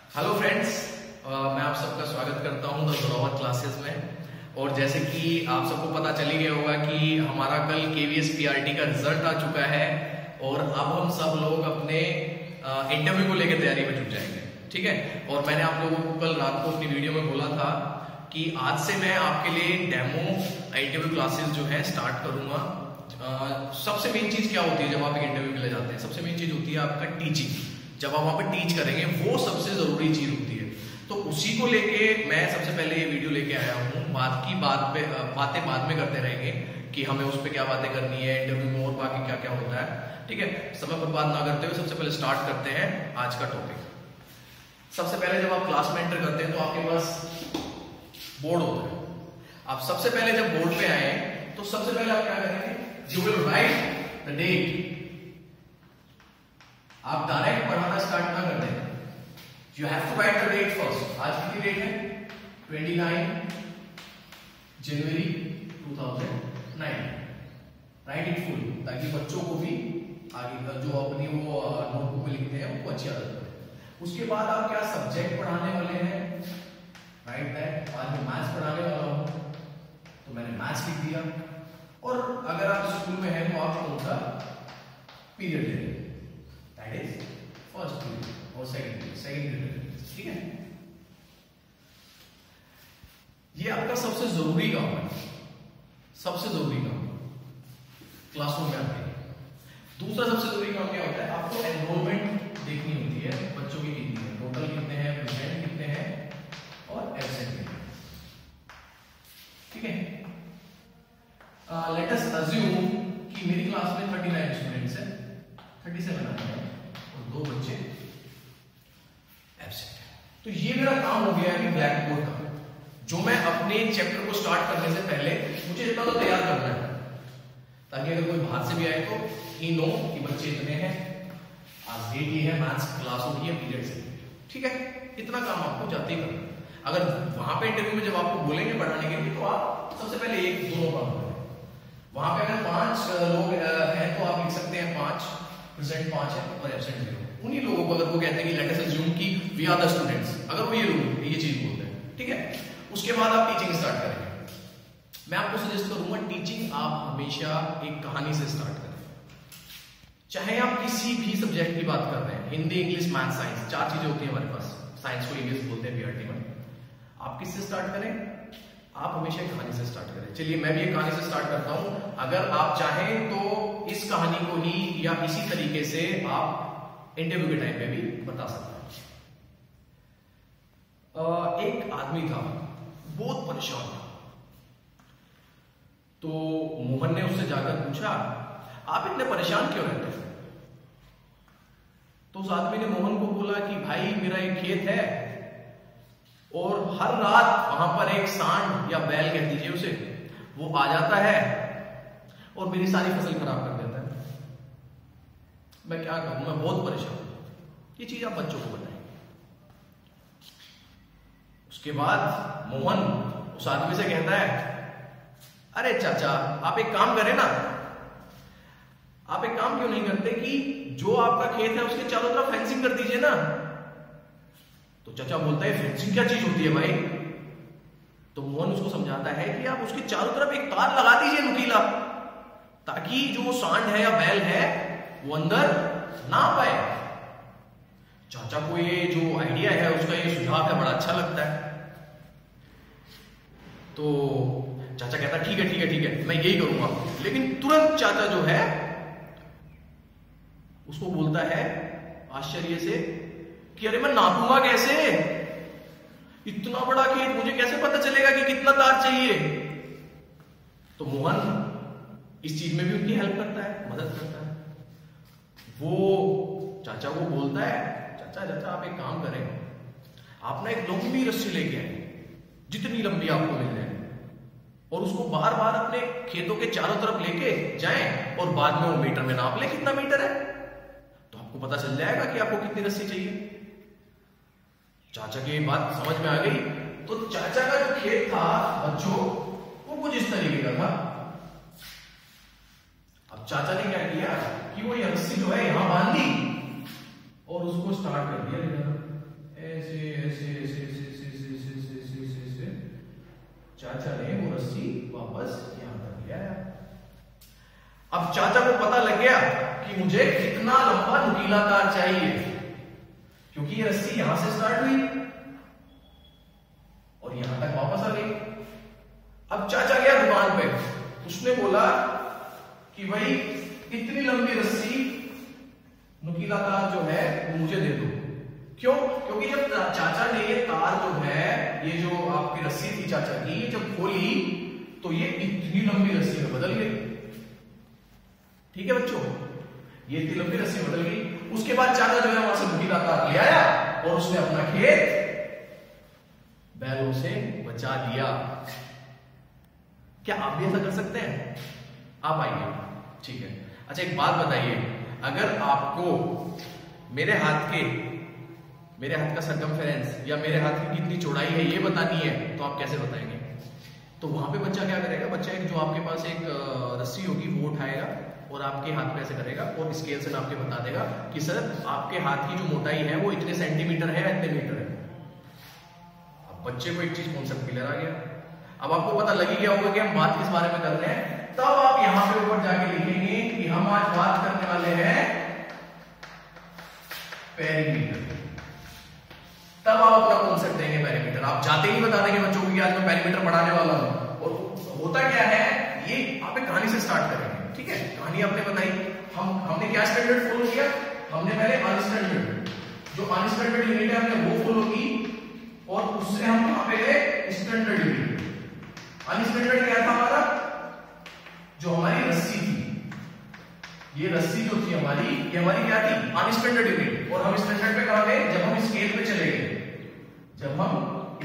Hello friends, मैं आप सबका स्वागत करता हूं द जोरावर क्लासेस में। और जैसे कि आप सबको पता चल ही गया होगा कि हमारा कल केवीएस पीआरटी का रिजल्ट आ चुका है और अब हम सब लोग अपने इंटरव्यू को लेकर तैयारी में जुट जाएंगे। ठीक है, और मैंने आप लोगों को कल रात को अपनी वीडियो में बोला था कि आज से मैं आपके लिए डेमो इंटरव्यू क्लासेस जो है स्टार्ट करूंगा। सबसे मेन चीज क्या होती है जब आप एक इंटरव्यू के लिए जाते हैं? सबसे मेन चीज होती है आपका टीचिंग। जब आप वहां पर टीच करेंगे वो सबसे जरूरी चीज होती है। तो उसी को लेके मैं सबसे पहले ये वीडियो लेके आया हूँ। बातें बाद में करते रहेंगे कि हमें उस पर क्या बातें करनी है, इंटरव्यू में और बाकी क्या क्या होता है। ठीक है, समय बर्बाद ना करते हुए सबसे पहले स्टार्ट करते हैं आज का टॉपिक। सबसे पहले जब आप क्लास में एंटर करते हैं तो आपके पास बोर्ड होता है। आप सबसे पहले जब बोर्ड पे आए तो सबसे पहले आप क्या करेंगे? You will write the date. आप डायरेक्ट पढ़ाना स्टार्ट ना कर दें। You have to write the date first. आज कितनी डेट है? 29 जनवरी 2009। राइट इट फुल, ताकि बच्चों को भी आगे का जो अपनी वो नोटबुक में लिखते हैं उनको अच्छी आदत पड़े। उसके बाद आप क्या सब्जेक्ट पढ़ाने वाले हैं? Right that. आज मैं मैथ्स पढ़ाने वाला हूं तो मैंने मैथ्स लिख दिया। और अगर आप स्कूल में हैं तो आप कौन सा पीरियड ले रहे हैं? दैट इज फर्स्ट पीरियड और सेकंड पीरियड। ठीक है, ये आपका सबसे जरूरी काम है, सबसे जरूरी काम क्लासरूम में आते हैं। दूसरा सबसे जरूरी काम क्या होता है? आपको एनरोलमेंट देखनी होती है, बच्चों की कितनी है, टोटल कितने हैं, प्रेजेंट कितने हैं और एब्सेंट कितने हैं। ठीक है, लेट अस अज्यूम कि मेरी क्लास में 39 स्टूडेंट्स हैं, 37 आए हैं और 2 बच्चे एब्सेंट हैं। तो ये मेरा काम हो गया है ब्लैक बोर्ड का, जो मैं अपने चैप्टर को स्टार्ट करने से पहले मुझे इतना तो तैयार करना है ताकि अगर कोई बाहर से भी आए तो ही नो कि बच्चे इतने हैं, आज डेट ये है, मैथ्स क्लास होगी है, पीरियड से। ठीक है, इतना काम आपको जाते ही करना है। अगर वहां पे इंटरव्यू में जब आपको बोलेंगे पढ़ाने के लिए तो आप सबसे पहले एक दोनों काम करें। वहां पे अगर 5 लोग हैं तो आप लिख सकते हैं 5, प्रेजेंट 5 है और एब्सेंट 0। उन्हीं लोगों को अगर वो कहते हैं कि लेट अस अज्यूम कि वी आर द स्टूडेंट्स, अगर वो ये चीज बोलते हैं, ठीक है, उसके बाद आप टीचिंग स्टार्ट करेंगे। मैं आपको सजेस्ट करूंगा टीचिंग आप हमेशा एक कहानी से स्टार्ट करें। चाहे आप किसी भी सब्जेक्ट की बात कर रहे हैं, हिंदी, इंग्लिश, मैथ, साइंस, 4 चीजें होती है हमारे पास। साइंस को इंग्लिश बोलते हैं पीआरटी में। आप किससे स्टार्ट करें? आप हमेशा एक कहानी से स्टार्ट करें। चलिए मैं भी एक कहानी से स्टार्ट करता हूं। अगर आप चाहें तो इस कहानी को ही या इसी तरीके से आप इंटरव्यू के टाइम पे भी बता सकते हैं। एक आदमी था, बहुत परेशान था। तो मोहन ने उससे जाकर पूछा, आप इतने परेशान क्यों रहते हैं? तो उस आदमी ने मोहन को बोला कि भाई मेरा एक खेत है और हर रात वहां पर एक सांड या बैल कह दीजिए उसे, वो आ जाता है और मेरी सारी फसल खराब कर देता है। मैं क्या करूं, मैं बहुत परेशान हूं। ये चीज आप बच्चों को बताएं। उसके बाद मोहन उस आदमी से कहता है, अरे चाचा आप एक काम करें ना, आप एक काम क्यों नहीं करते कि जो आपका खेत है उसके चारों तरफ फेंसिंग कर दीजिए ना। तो चाचा बोलता है, फेंसिंग क्या चीज होती है भाई? तो मोहन उसको समझाता है कि आप उसके चारों तरफ एक तार लगा दीजिए नुकीला, ताकि जो सांड है या बैल है वो अंदर ना पाए। चाचा को ये जो आइडिया है, उसका ये सुझाव है, बड़ा अच्छा लगता है। तो चाचा कहता है ठीक है मैं यही करूंगा। लेकिन तुरंत चाचा जो है उसको बोलता है आश्चर्य से कि अरे मैं नापूंगा कैसे? इतना बड़ा खेत, मुझे कैसे पता चलेगा कि कितना तार चाहिए? तो मोहन इस चीज में भी उनकी हेल्प करता है, मदद करता है। वो चाचा को बोलता है, चाचा आप एक काम करें, आप ना एक लंबी रस्सी लेके आए, जितनी लंबी आपको मिल जाए, और उसको बार बार अपने खेतों के चारों तरफ लेके जाएं और बाद में वो मीटर में नाप ले कितना मीटर है, तो आपको पता चल जाएगा कि आपको कितनी रस्सी चाहिए। चाचा की बात समझ में आ गई। तो चाचा का जो खेत था बच्चों, वो कुछ इस तरीके का था। अब चाचा ने क्या किया कि वो ये रस्सी जो है यहां बांध दी और उसको स्टार्ट कर दिया लेना, ऐसे चाचा ने वो रस्सी वापस यहां तक ले आया। अब चाचा को पता लग गया कि मुझे कितना लंबा नुकीला तार चाहिए, क्योंकि ये रस्सी यहां से स्टार्ट हुई और यहां तक वापस आ गई। अब चाचा गया दुकान पे, उसने बोला कि भाई इतनी लंबी रस्सी नुकीला तार जो है वो मुझे दे दो। क्यों? क्योंकि जब चाचा ने ये तार जो है, ये जो आपकी रस्सी थी चाचा की, जब खोली तो ये इतनी लंबी रस्सी में बदल गई। ठीक है बच्चों, ये इतनी लंबी रस्सी बदल गई। उसके बाद चाचा जो है वहां से नुकीला तार ले आया और उसने अपना खेत बैलों से बचा लिया। क्या आप भी ऐसा कर सकते हैं? आप आइए, ठीक है। अच्छा एक बात बताइए, अगर आपको मेरे हाथ का सरकमफेरेंस या मेरे हाथ की कितनी चौड़ाई है ये बतानी है, तो आप कैसे बताएंगे? तो वहां पे बच्चा क्या करेगा? बच्चा एक जो आपके पास एक रस्सी होगी वो उठाएगा और आपके हाथ पे ऐसे करेगा और स्केल से नाप के बता देगा कि सर आपके हाथ की जो मोटाई है वो इतने सेंटीमीटर है, इतने मीटर है। अब बच्चे को एक चीज कॉन्सेप्ट क्लियर आ गया। अब आपको पता लग ही गया होगा कि हम बात किस बारे में कर रहे हैं। तब आप यहां पे ऊपर जाके लिखेंगे कि हम आज बात करने वाले हैं पेरीमीटर। तब आप अपना कॉन्सेप्ट देंगे पेरीमीटर। आप जाते ही बता देंगे बच्चों को कि आज मैं पेरीमीटर पढ़ाने वाला हूं। और होता क्या है, ये आप एक कहानी से स्टार्ट करेंगे। ठीक है, कहानी आपने बताई, हमने क्या स्टैंडर्ड फॉलो किया? हमने पहले अनस्टैंडर्ड, जो अनस्टैंडर्ड यूनिट है हमने वो फॉलो की और उससे हम यहां पे गए स्टैंडर्ड यूनिट। अनस्टैंडर्ड क्या था हमारा? जो हमारी रस्सी थी, ये रस्सी जो थी हमारी, ये हमारी क्या थी? अनस्टैंडर्ड यूनिट। और हम स्टैंडर्ड पे कहां गए? जब हम स्केल पे चले गए। जब हम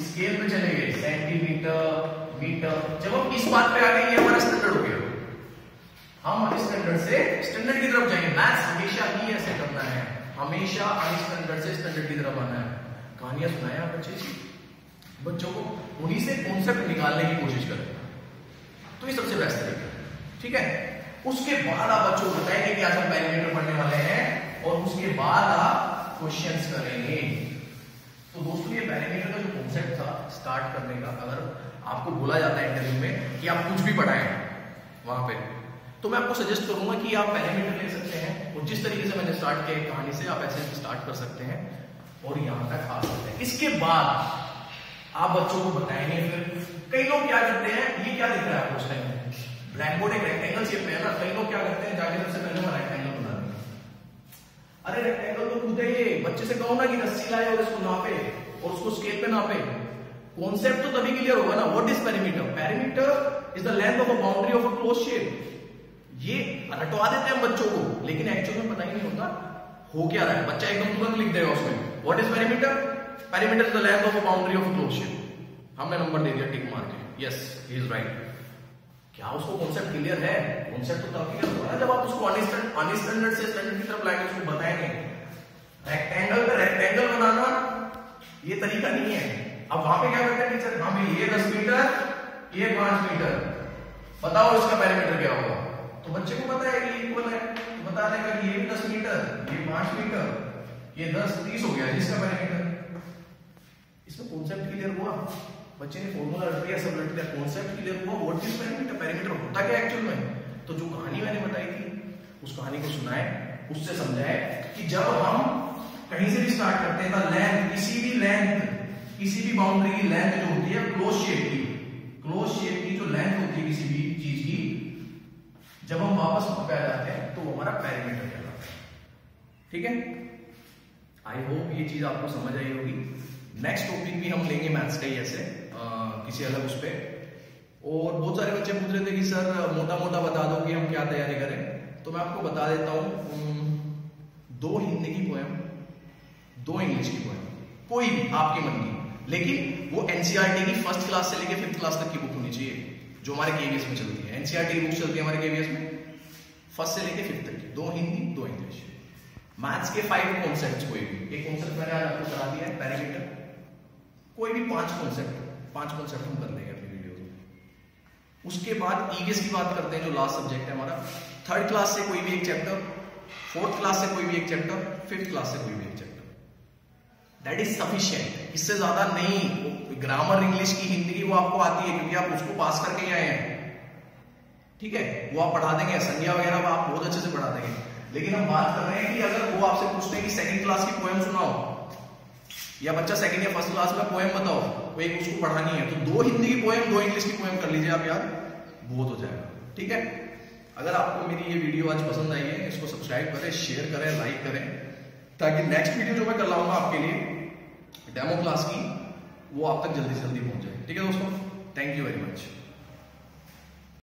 स्केल पे चले गए, सेंटीमीटर, मीटर, जब हम इस बात पे आ गए, ये हमारा स्टैंडर्ड हो गया। हम अनस्टैंडर्ड से स्टैंडर्ड की तरफ जाएंगे। मैथ्स हमेशा ही ऐसे करना है, हमेशा अनस्टैंडर्ड से स्टैंडर्ड की तरफ आना है। कहानियां सुनाए आप बच्चों को, उन्हीं से कॉन्सेप्ट निकालने की कोशिश करें, तो ये सबसे बेस्ट तरीका है। ठीक है, उसके बाद आप बच्चों को बताएंगे कि आज हम पेरीमीटर पढ़ने वाले हैं और उसके बाद आप क्वेश्चंस करेंगे। तो दोस्तों ये पेरीमीटर का जो कॉन्सेप्ट था स्टार्ट करने का, अगर आपको बोला जाता है इंटरव्यू में कि आप कुछ भी पढ़ाएं वहां पे, तो मैं आपको सजेस्ट करूंगा कि आप पेरीमीटर ले सकते हैं और जिस तरीके से मैंने स्टार्ट किया कहानी से, आप ऐसे स्टार्ट कर सकते हैं और यहां तक आ सकते हैं। इसके बाद आप बच्चों को बताएंगे। फिर कई लोग क्या करते हैं, ये क्या दिख रहा है आपको उस टाइम में? ब्लैक बोर्ड एक रेक्टेंगल शेप में है ना। कई लोग क्या करते हैं, जाके सबसे पहले वो रेक्टेंगल बना देंगे। अरे रेक्टेंगल तो खुद है ये, बच्चे से कहो ना कि रस्सी लाए और इसको नापे और उसको स्केल पे नापे। कॉन्सेप्ट तो तभी क्लियर होगा ना। What is perimeter? Perimeter is the length of a boundary of a close shape. ये रटवा देते हैं बच्चों को, लेकिन एक्चुअल में पता ही नहीं होता हो क्या रहा है। बच्चा एकदम तुरंत लिख देगा उसमें what is perimeter? Perimeter is the length of a boundary of a close shape. हमने नंबर दे दिया टिक मार के, यस ही इज राइट। क्या उसको कॉन्सेप्ट क्लियर है? कॉन्सेप्ट तो तब क्लियर होगा जब आप उसको अनस्टैंडर्ड से स्टैंडर्ड की तरफ लाएंगे, उसको बताएंगे। रेक्टेंगल पे रेक्टेंगल बनाना ये तरीका नहीं है। अब वहां पे क्या करते हैं टीचर? हाँ भाई ये 10 मीटर, ये 5 मीटर, बताओ इसका पेरीमीटर क्या होगा? तो बच्चे को पता है कि इक्वल है, तो बता देगा कि ये भी 10 मीटर, ये 5 मीटर, ये 10 30 हो गया जिसका पेरीमीटर। इसमें कॉन्सेप्ट क्लियर हुआ, बच्चे ने फॉर्मूला रट लिया, सब रट लिया, कॉन्सेप्ट क्लियर हुआ। What is perimeter? पेरीमीटर होता क्या एक्चुअल में? तो जो कहानी मैंने बताई थी उस कहानी को सुनाए, उससे समझाए कि जब हम कहीं से भी स्टार्ट करते हैं तो लेंथ, किसी भी बाउंड्री की लेंथ जो होती है क्लोज शेप की जो लेंथ होती है किसी भी चीज की, जब हम वापस वहां पे आ जाते हैं तो हमारा पेरीमीटर कहलाता है। ठीक है, आई होप ये चीज आपको समझ आई होगी। नेक्स्ट टॉपिक भी हम लेंगे मैथ्स का ही ऐसे किसी अलग उस पे। और बहुत सारे बच्चे पूछ रहे थे कि सर मोटा मोटा बता दो कि हम क्या तैयारी करें, तो मैं आपको बता देता हूं 2 हिंदी की पोएम, 2 इंग्लिश की पोएम, कोई भी आपके मन की, लेकिन वो एनसीईआरटी की फर्स्ट क्लास से लेके 5th क्लास तक की बुक होनी चाहिए जो हमारे केवीएस में चलती है। एनसीईआरटी की बुक चलती है हमारे केवीएस में फर्स्ट से लेके 5th तक की, 2 हिंदी 2 इंग्लिश। मैथ्स के 5 कॉन्सेप्ट, कोई भी एक कॉन्सेप्ट मैंने आज आपको करा दिया है पेरीमीटर, कोई भी 5 कॉन्सेप्ट हम कर लेंगे अपनी वीडियो में। उसके बाद ईवीएस की बात करते हैं जो लास्ट सब्जेक्ट है हमारा। 3rd क्लास से कोई भी एक चैप्टर, 4th क्लास से कोई भी एक चैप्टर, 5th क्लास से कोई भी एक चैप्टर, दैट इज सफिशिएंट। इससे ज्यादा नहीं, ग्रामर इंग्लिश की, हिंदी की वो आपको आती है क्योंकि आप उसको पास करके ही आए हैं, ठीक है, वो आप पढ़ा देंगे, संज्ञा वगैरह आप बहुत अच्छे से पढ़ा देंगे। लेकिन हम बात कर रहे हैं कि अगर वो आपसे पूछते हैं कि सेकंड क्लास की पोएम सुनाओ, या बच्चा सेकंड या फर्स्ट क्लास में पोएम बताओ, वो एक उसको पढ़ानी है, तो 2 हिंदी की पोएम 2 इंग्लिश की पोएम कर लीजिए आप यार, बहुत हो जाएगा, ठीक है। अगर आपको मेरी ये वीडियो आज पसंद आई है, इसको सब्सक्राइब करें, शेयर करें, लाइक करें, ताकि नेक्स्ट वीडियो जो मैं कर लाऊंगा आपके लिए डेमो क्लास की, वो आप तक जल्दी से जल्दी पहुंच जाए, ठीक है दोस्तों। Thank you very much.